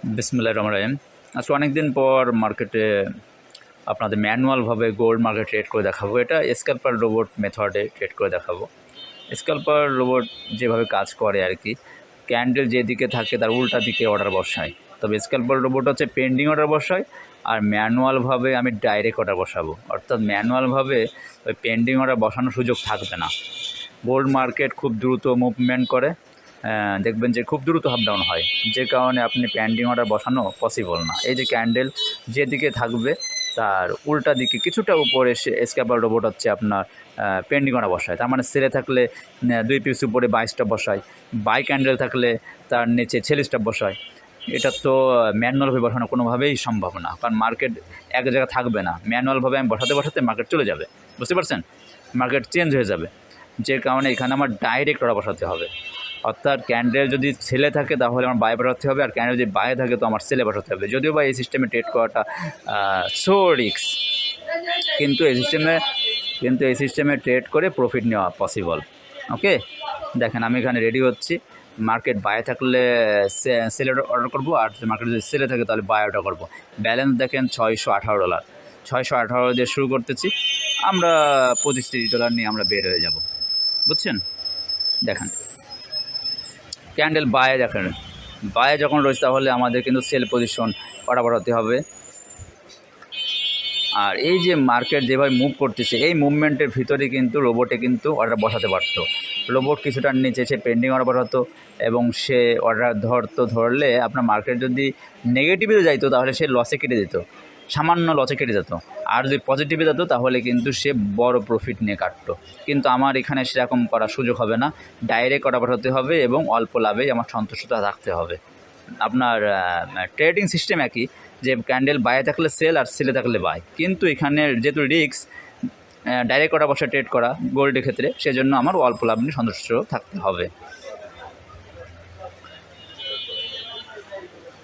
বিসমিল্লাহির রহমানির রহিম। আজকে অনেক দিন পর মার্কেটে আপনাদের ম্যানুয়ালভাবে গোল্ড মার্কেট ট্রেড করে দেখাবো। এটা স্ক্যাল্পার রোবট মেথডে ট্রেড করে দেখাবো। স্ক্যাল্পার রোবট যেভাবে কাজ করে আর কি, ক্যান্ডেল যেদিকে থাকে তার উল্টা দিকে অর্ডার বসায়। তবে স্ক্যাল্পার রোবট হচ্ছে পেন্ডিং অর্ডার বসায়, আর ম্যানুয়ালভাবে আমি ডাইরেক্ট অর্ডার বসাবো। অর্থাৎ ম্যানুয়ালভাবে ওই পেন্ডিং অর্ডার বসানোর সুযোগ থাকবে না। গোল্ড মার্কেট খুব দ্রুত মুভমেন্ট করে, দেখবেন যে খুব দ্রুত আপ ডাউন হয়, যে কারণে আপনি পেন্ডিং অর্ডার বসানো পসিবল না। এই যে ক্যান্ডেল যেদিকে থাকবে তার উল্টা দিকে কিছুটা উপরে স্ক্যাল্পার রোবট হচ্ছে আপনার পেন্ডিং অর্ডার বসায়। তার মানে সেলে থাকলে 2 পিস উপরে 22টা বসায়, বাই ক্যান্ডেল থাকলে তার নিচে 46টা বসায়। এটা তো ম্যানুয়ালভাবে বসানো কোনোভাবেই সম্ভব না, কারণ মার্কেট এক জায়গায় থাকবে না। ম্যানুয়ালভাবে আমি বসাতে বসাতে মার্কেট চলে যাবে, বুঝতে পারছেন? মার্কেট চেঞ্জ হয়ে যাবে, যে কারণে এখানে আমার ডাইরেক্ট অর্ডার বসাতে হবে। অর্থাৎ ক্যান্ডেল যদি সেলে থাকে তাহলে আমার বাই বসাতে হবে, আর ক্যান্ডেল যদি বায়ে থাকে তো আমার সেলে বসাতে হবে। যদিও বা এই সিস্টেমে ট্রেড করাটা সো রিস্ক, কিন্তু এই সিস্টেমে ট্রেড করে প্রফিট নেওয়া পসিবল। ওকে, দেখেন আমি এখানে রেডি হচ্ছি। মার্কেট বায়ে থাকলে সেলে অর্ডার করবো, আর মার্কেট যদি সেলে থাকে তাহলে বাই অর্ডার করবো। ব্যালেন্স দেখেন $618। $618 দিয়ে শুরু করতেছি। আমরা $25-30 নিয়ে আমরা বের হয়ে যাব, বুঝছেন? দেখেন ক্যান্ডেল বায়ে, দেখেন বায়ে যখন রয়েছে তাহলে আমাদের কিন্তু সেল পজিশন অর্ডার হতে হবে। আর এই যে মার্কেট যেভাবে মুভ করতেছে, এই মুভমেন্টের ভিতরে কিন্তু রোবটে কিন্তু অর্ডার বসাতে পারতো। রোবট কিছুটার নিচে সে পেন্ডিং অর্ডার বসাতো এবং সে অর্ডার ধরলে আপনার মার্কেট যদি নেগেটিভে যাইতো তাহলে সে লসে কেটে যেত, সামান্য লসে কেটে যেত। আর যদি পজিটিভে যেত তাহলে কিন্তু সে বড় প্রফিট নিয়ে কাটতো। কিন্তু আমার এখানে সেরকম করার সুযোগ হবে না। ডাইরেক্ট অর্ডার পাঠাতে হবে এবং অল্প লাভে আমার সন্তুষ্টতা রাখতে হবে। আপনার ট্রেডিং সিস্টেম একই, যে ক্যান্ডেল বায়ে থাকলে সেল আর সেলে থাকলে বাই, কিন্তু এখানে যেহেতু রিস্ক, ডাইরেক্ট অর্ডার বসে ট্রেড করা গোল্ডের ক্ষেত্রে, সেজন্য আমার অল্প লাভ নিয়ে সন্তুষ্ট থাকতে হবে।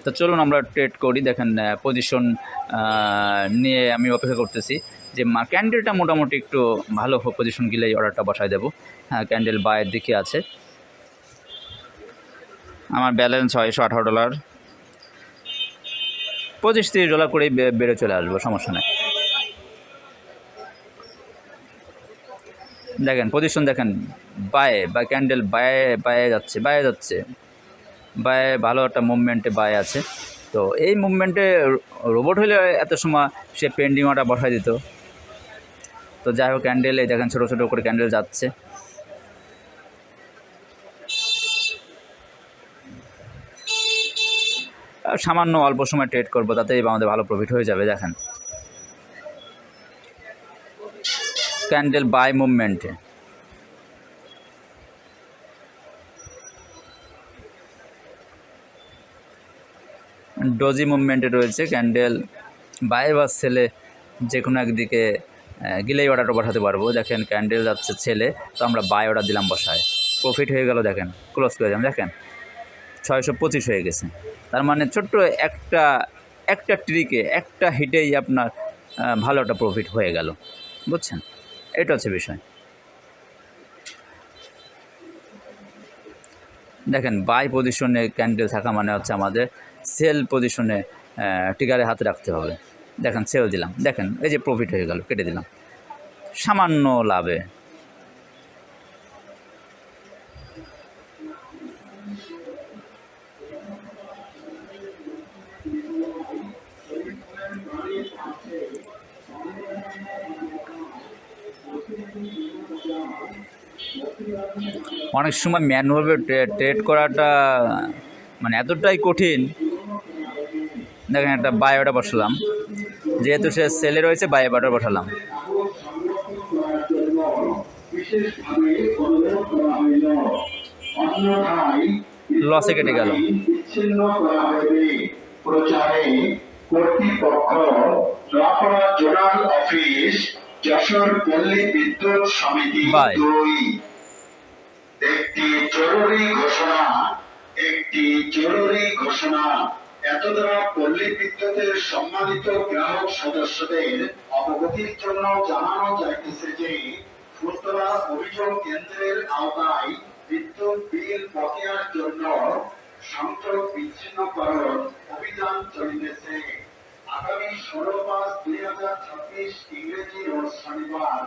তো চলুন আমরা ট্রেড করি। দেখেন পজিশন নিয়ে আমি অপেক্ষা করতেছি যে ক্যান্ডেলটা মোটামুটি একটু ভালো পজিশন গেলেই অর্ডারটা বসায় দেবো। হ্যাঁ, ক্যান্ডেল বায়ের দিকে আছে। আমার ব্যালেন্স $618, $25-30 করেই বেড়ে চলে আসবো, সমস্যা নেই। দেখেন পজিশন, দেখেন বায়ে বা ক্যান্ডেল বায়ে যাচ্ছে বায়ে ভালো একটা মুভমেন্টে বায়ে আছে। তো এই মুভমেন্টে রোবট হলে এত সময় সে পেন্ডিং অর্ডার বসায় দিত। তো যাই হোক, ক্যান্ডেল এই দেখেন ছোটো ছোটো করে ক্যান্ডেল যাচ্ছে। সামান্য অল্প সময় ট্রেড করবো, তাতেই আমাদের ভালো প্রফিট হয়ে যাবে। দেখেন ক্যান্ডেল বাই মুভমেন্টে, ডোজি মুভমেন্টে রয়েছে। ক্যান্ডেল বাই বা সেলে যে কোনো একদিকে গেলেই অর্ডারটা বসাতে পারবো। দেখেন ক্যান্ডেল যাচ্ছে ছেলে, তো আমরা বাই অর্ডার দিলাম বসায়, প্রফিট হয়ে গেল। দেখেন ক্লোজ করে দিলাম, দেখেন 625 হয়ে গেছে। তার মানে ছোট্ট একটা ট্রিকে, একটা হিটেই আপনার ভালো একটা প্রফিট হয়ে গেল, বুঝছেন? এটা হচ্ছে বিষয়। দেখেন বাই পজিশনে ক্যান্ডেল থাকা মানে হচ্ছে আমাদের সেল পজিশনে ট্রিগারে হাতে রাখতে হবে। দেখেন সেল দিলাম, দেখেন এই যে প্রফিট হয়ে গেল, কেটে দিলাম সামান্য লাভে। অনেক সময় ম্যানুয়ালভাবে ট্রেড করাটা মানে এতটাই কঠিন। দেখেন একটা বাই অর্ডার বসালাম, যেহেতু সে সেলে রয়েছে বাই অর্ডার বসালাম, লসে কেটে গেল। প্রচারে কর্তৃপক্ষ রাপাড়া জোনাল অফিস যশোর পল্লী বিদ্যুৎ সমিতি 2। একটি জরুরি ঘোষণা। এত দ্বারা পল্লী বিদ্যুতের সম্মানিত গ্রাহক সদস্যদের অবগতির জন্য জানানো যাইতেছে যে ফুলতলা অভিযোগ কেন্দ্রের আওতায় বিদ্যুৎ বিল বকেয়ার জন্য সংযোগ বিচ্ছিন্নকরণ ও অভিযান চলিতেছে। আগামী 16/5/2026 ইংরেজি ও শনিবার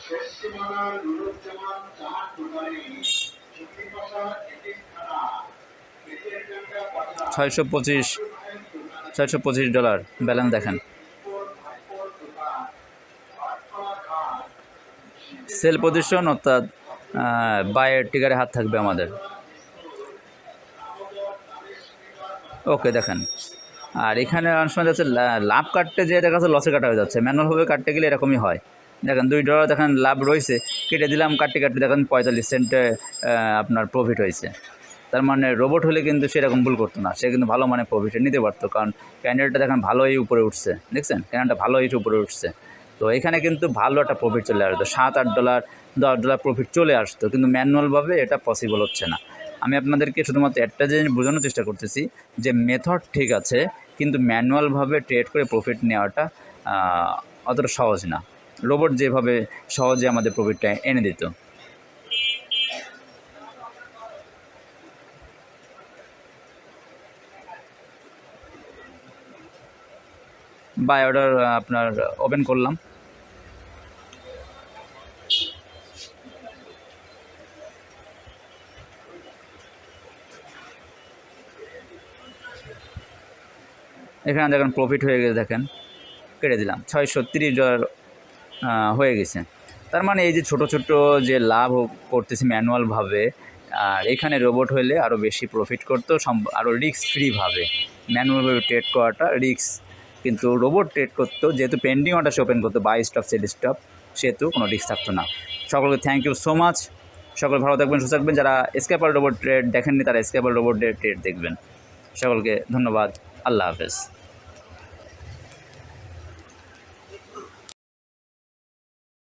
শেষ সীমানার নুরুজ্জামান 4 দোকানে চুক্তিপাশা এতিমখানা $625 ব্যালেন্স দেখেন। সেল পজিশন অর্থাৎ বায়ের টিকারে হাত থাকবে আমাদের। ওকে দেখেন, আর এখানে অনেক সময় যাচ্ছে লাভ কাটতে যেয়ে দেখা যাচ্ছে লসে কাটা হয়ে যাচ্ছে। ম্যানুয়ালভাবে কাটতে গেলে এরকমই হয়। দেখেন $2 দেখেন লাভ রয়েছে, কেটে দিলাম, কাটতে কাটতে দেখেন 45 সেন্টে আপনার প্রফিট হয়েছে। তার মানে রোবট হলে কিন্তু সেরকম ভুল করতো না, সে কিন্তু ভালো মানে প্রফিটে নিতে পারতো, কারণ ক্যান্ডেলটা দেখেন ভালোই উপরে উঠছে, দেখছেন ক্যান্ডেলটা ভালোই উপরে উঠছে। তো এখানে কিন্তু ভালো একটা প্রফিট চলে আসতো, $7-8 $10 প্রফিট চলে আসতো, কিন্তু ম্যানুয়ালভাবে এটা পসিবল হচ্ছে না। আমি আপনাদেরকে শুধুমাত্র একটা জিনিস বোঝানোর চেষ্টা করতেছি যে মেথড ঠিক আছে, কিন্তু ম্যানুয়ালভাবে ট্রেড করে প্রফিট নেওয়াটা অতটা সহজ না। রোবট যেভাবে সহজে আমাদের প্রফিটটা এনে দিত। বাই অর্ডার আপনার ওপেন করলাম। এখানে দেখেন প্রফিট হয়ে গেছে, দেখেন কেটে দিলাম, $630 হয়ে গেছে। তার মানে এই যে ছোটো ছোটো যে লাভ করতেছি ম্যানুয়ালভাবে, আর এখানে রোবট হলে আরও বেশি প্রফিট করতো, আরও রিস্ক ফ্রিভাবে। ম্যানুয়ালভাবে ট্রেড করাটা রিস্ক, কিন্তু রোবট ট্রেড করতো যেহেতু পেন্ডিং অর্ডার ওপেন করতো, বাই স্টপ সেল স্টপ, সেহেতু কোনো রিস্ক থাকতো না। সকলকে থ্যাংক ইউ সো মাচ। সকল ভালো থাকবেন, সুস্থ থাকবেন। যারা স্ক্যাপার রোবট ট্রেড দেখেননি তারা স্ক্যাপার রোবট ট্রেড দেখবেন। সকলকে ধন্যবাদ। আল্লাহ হাফেজ।